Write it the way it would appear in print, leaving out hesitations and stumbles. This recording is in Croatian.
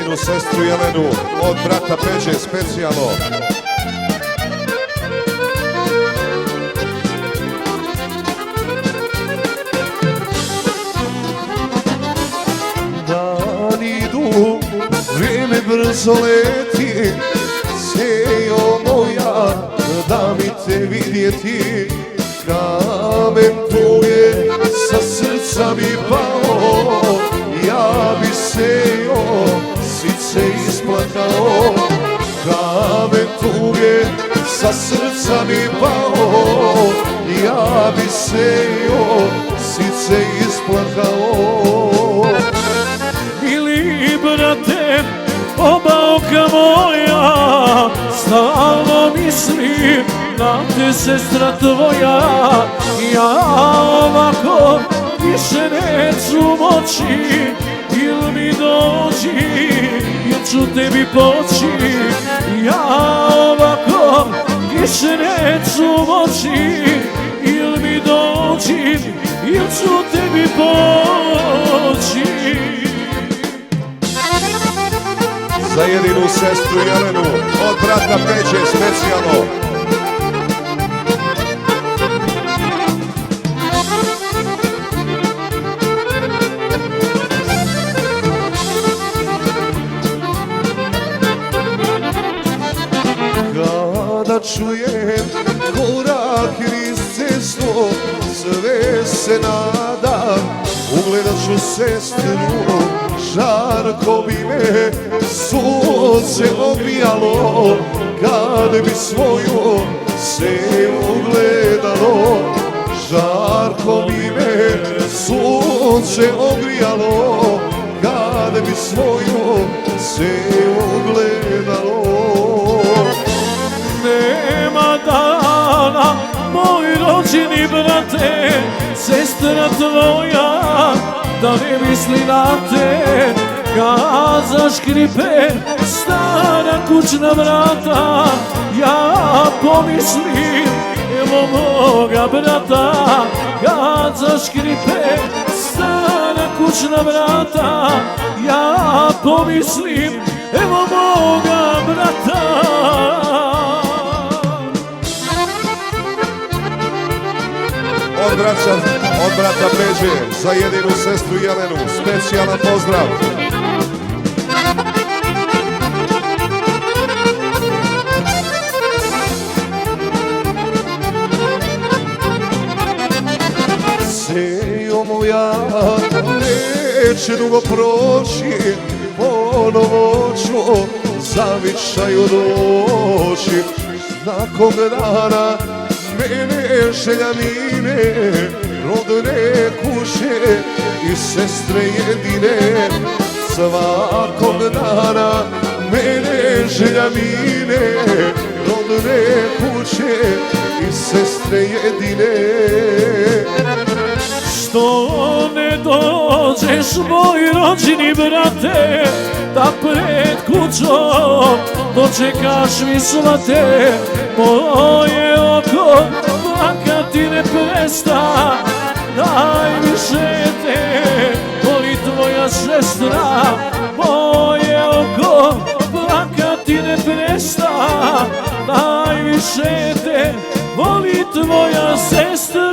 jedinu sestru Jelenu od brata Peđe specijalno. Dani idu, vrijeme brzo leti, sejo moja, da mi te vidjeti. Kamen tvoj sa srca mi pao, ja bi sejao, sice isplakao. Kamen tvoj sa srca mi pao, ja bi sejao, sice isplakao. Mili brate, oba oka moja, stalno mislim na te, sestra tvoja. Ja ovako više neću moći, il mi dođi, il ću tebi poći. Ja ovako više neću moći, il mi dođi, il ću tebi poći. Za jedinu sestru Jelenu od brata Peđe specijalno. Kada čujem korak niz cestu, sve se nadam, ugledat ću sestru. Žarko bi me sunce ogrijalo, kad bi svoju se ugledalo. Žarko bi me sunce ogrijalo, kad bi svoju se ugledalo. Nema dana, moj rođeni brate, sestra tvoja, da ne misli na te. Kad zaškripe stara kućna vrata, ja pomislim, evo moga brata. Kad zaškripe stara kućna vrata, ja pomislim, evo moga brata. Od brata Peđe za jedinu sestru Jelenu specijalan pozdrav. Sejo moja, neće dugo proći, ponovo ću zavičaju doći. Nakon dana mene želja mine, rodne kuće i sestre jedine. Svakog dana mene želja mine, rodne kuće i sestre jedine. Što ne dođeš, moj rođeni brate, da pred kućom dočekaš mi svate. Moje oko plakati ne presta, najviše te voli tvoja sestra. Moje oko plakati ne presta, najviše te voli tvoja sestra.